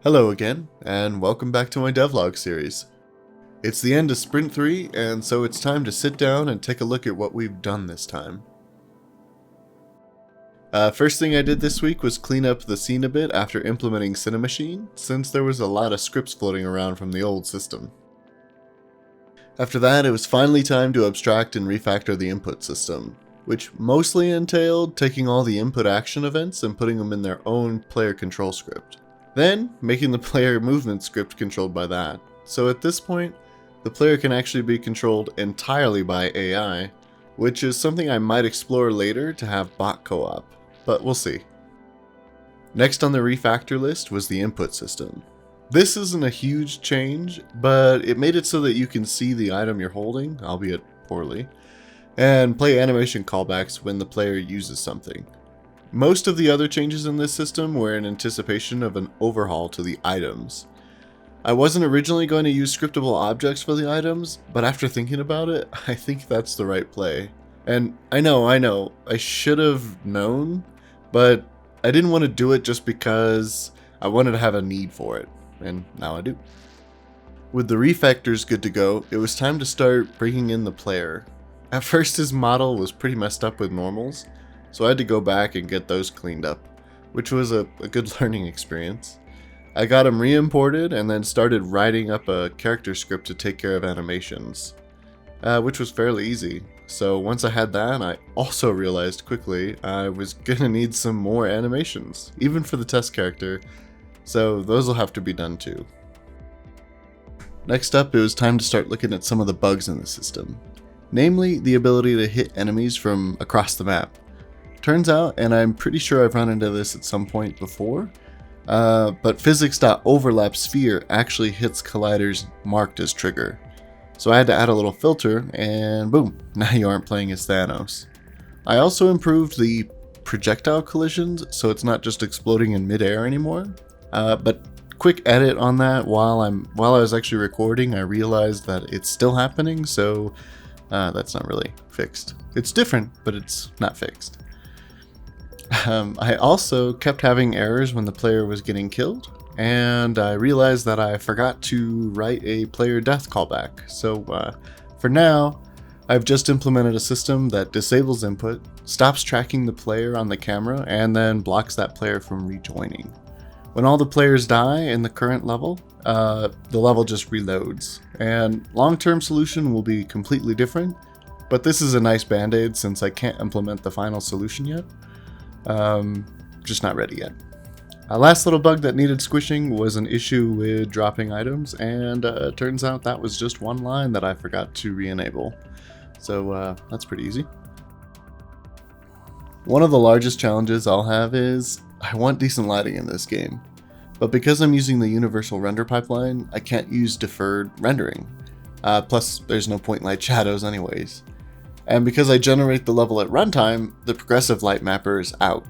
Hello again, and welcome back to my devlog series. It's the end of Sprint 3, and so it's time to sit down and take a look at what we've done this time. First thing I did this week was clean up the scene a bit after implementing Cinemachine, since there was a lot of scripts floating around from the old system. After that, it was finally time to abstract and refactor the input system, which mostly entailed taking all the input action events and putting them in their own player control script. Then, making the player movement script controlled by that. So at this point, the player can actually be controlled entirely by AI, which is something I might explore later to have bot co-op, but we'll see. Next on the refactor list was the input system. This isn't a huge change, but it made it so that you can see the item you're holding, albeit poorly, and play animation callbacks when the player uses something. Most of the other changes in this system were in anticipation of an overhaul to the items. I wasn't originally going to use scriptable objects for the items, but after thinking about it, I think that's the right play. And I know, I should have known, but I didn't want to do it just because I wanted to have a need for it, and now I do. With the refactors good to go, it was time to start bringing in the player. At first his model was pretty messed up with normals, so I had to go back and get those cleaned up, which was a good learning experience. I got them re-imported and then started writing up a character script to take care of animations, which was fairly easy. So once I had that, I also realized quickly I was gonna need some more animations, even for the test character, so those will have to be done too. Next up, it was time to start looking at some of the bugs in the system, namely the ability to hit enemies from across the map. Turns out, and I'm pretty sure I've run into this at some point before, but physics.overlap sphere actually hits colliders marked as trigger. So I had to add a little filter, and boom, now you aren't playing as Thanos. I also improved the projectile collisions, so it's not just exploding in midair anymore. But quick edit on that, while I was actually recording, I realized that it's still happening, so that's not really fixed. It's different, but it's not fixed. I also kept having errors when the player was getting killed, and I realized that I forgot to write a player death callback. So for now, I've just implemented a system that disables input, stops tracking the player on the camera, and then blocks that player from rejoining. When all the players die in the current level, the level just reloads, and long-term solution will be completely different, but this is a nice band-aid since I can't implement the final solution yet. Just not ready yet. A last little bug that needed squishing was an issue with dropping items, and turns out that was just one line that I forgot to re-enable. So that's pretty easy. One of the largest challenges I'll have is I want decent lighting in this game, but because I'm using the universal render pipeline, I can't use deferred rendering. Plus, there's no point light shadows anyways. And because I generate the level at runtime, the progressive light mapper is out.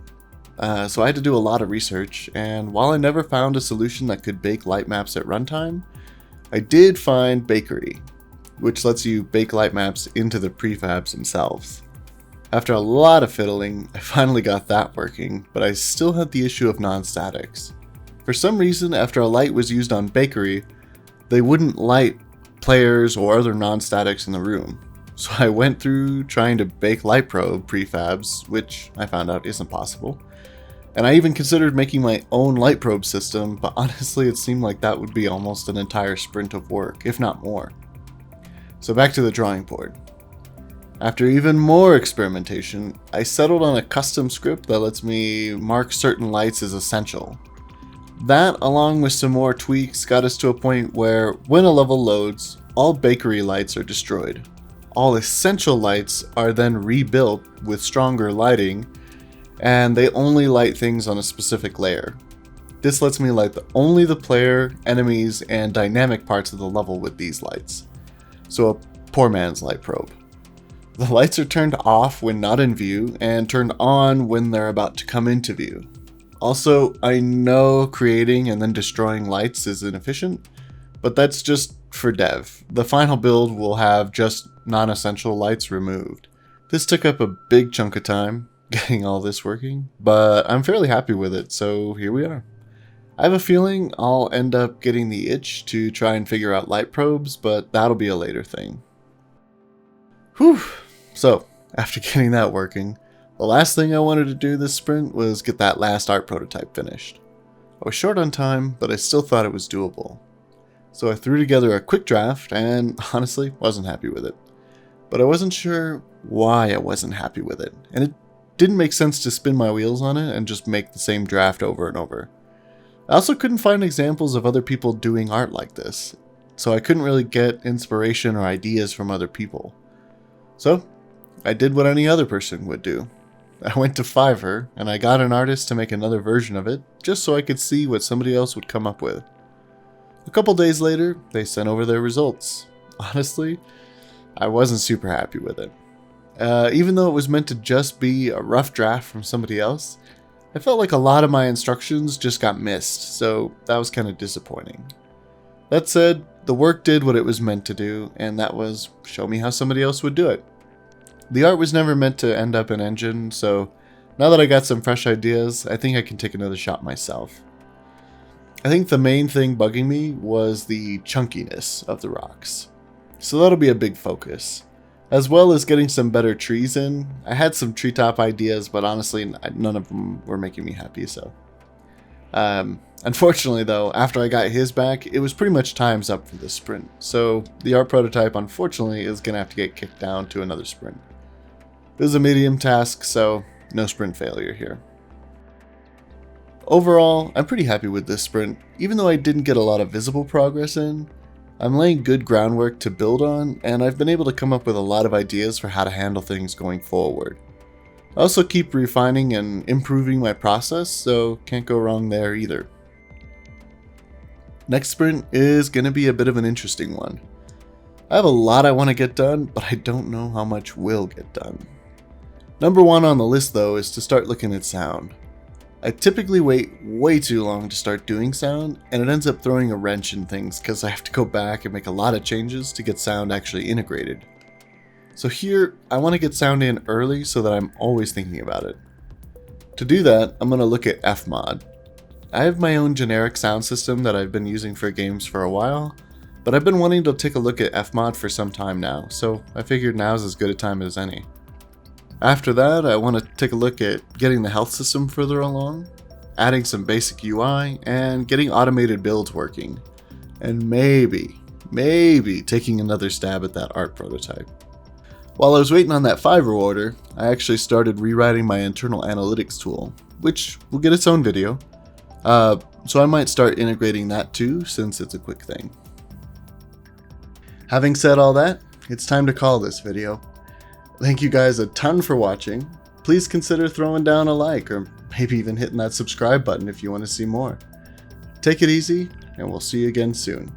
So I had to do a lot of research, and while I never found a solution that could bake light maps at runtime, I did find Bakery, which lets you bake light maps into the prefabs themselves. After a lot of fiddling, I finally got that working, but I still had the issue of non-statics. For some reason, after a light was used on Bakery, they wouldn't light players or other non-statics in the room. So I went through trying to bake light probe prefabs, which I found out isn't possible. And I even considered making my own light probe system, but honestly it seemed like that would be almost an entire sprint of work, if not more. So back to the drawing board. After even more experimentation, I settled on a custom script that lets me mark certain lights as essential. That, along with some more tweaks, got us to a point where when a level loads, all Bakery lights are destroyed. All essential lights are then rebuilt with stronger lighting, and they only light things on a specific layer. This lets me light only the player, enemies, and dynamic parts of the level with these lights. So a poor man's light probe. The lights are turned off when not in view, and turned on when they're about to come into view. Also, I know creating and then destroying lights is inefficient, but that's just for dev. The final build will have just non-essential lights removed. This took up a big chunk of time, getting all this working, but I'm fairly happy with it, so here we are. I have a feeling I'll end up getting the itch to try and figure out light probes, but that'll be a later thing. Whew! So, after getting that working, the last thing I wanted to do this sprint was get that last art prototype finished. I was short on time, but I still thought it was doable. So I threw together a quick draft and honestly wasn't happy with it. But I wasn't sure why I wasn't happy with it, and it didn't make sense to spin my wheels on it and just make the same draft over and over. I also couldn't find examples of other people doing art like this, so I couldn't really get inspiration or ideas from other people. So I did what any other person would do. I went to Fiverr and I got an artist to make another version of it just so I could see what somebody else would come up with. A couple days later, they sent over their results. Honestly, I wasn't super happy with it. Even though it was meant to just be a rough draft from somebody else, I felt like a lot of my instructions just got missed, so that was kind of disappointing. That said, the work did what it was meant to do, and that was show me how somebody else would do it. The art was never meant to end up in Engine, so now that I got some fresh ideas, I think I can take another shot myself. I think the main thing bugging me was the chunkiness of the rocks, so that'll be a big focus. As well as getting some better trees in. I had some treetop ideas, but honestly, none of them were making me happy, so. Unfortunately though, after I got his back, it was pretty much time's up for this sprint, so the art prototype unfortunately is going to have to get kicked down to another sprint. It was a medium task, so no sprint failure here. Overall, I'm pretty happy with this sprint, even though I didn't get a lot of visible progress in. I'm laying good groundwork to build on, and I've been able to come up with a lot of ideas for how to handle things going forward. I also keep refining and improving my process, so can't go wrong there either. Next sprint is going to be a bit of an interesting one. I have a lot I want to get done, but I don't know how much will get done. Number one on the list though is to start looking at sound. I typically wait way too long to start doing sound, and it ends up throwing a wrench in things because I have to go back and make a lot of changes to get sound actually integrated. So here, I want to get sound in early so that I'm always thinking about it. To do that, I'm going to look at Fmod. I have my own generic sound system that I've been using for games for a while, but I've been wanting to take a look at Fmod for some time now, so I figured now's as good a time as any. After that, I want to take a look at getting the health system further along, adding some basic UI, and getting automated builds working. And maybe taking another stab at that art prototype. While I was waiting on that Fiverr order, I actually started rewriting my internal analytics tool, which will get its own video. So I might start integrating that too, since it's a quick thing. Having said all that, it's time to call this video. Thank you guys a ton for watching. Please consider throwing down a like or maybe even hitting that subscribe button if you want to see more. Take it easy, and we'll see you again soon.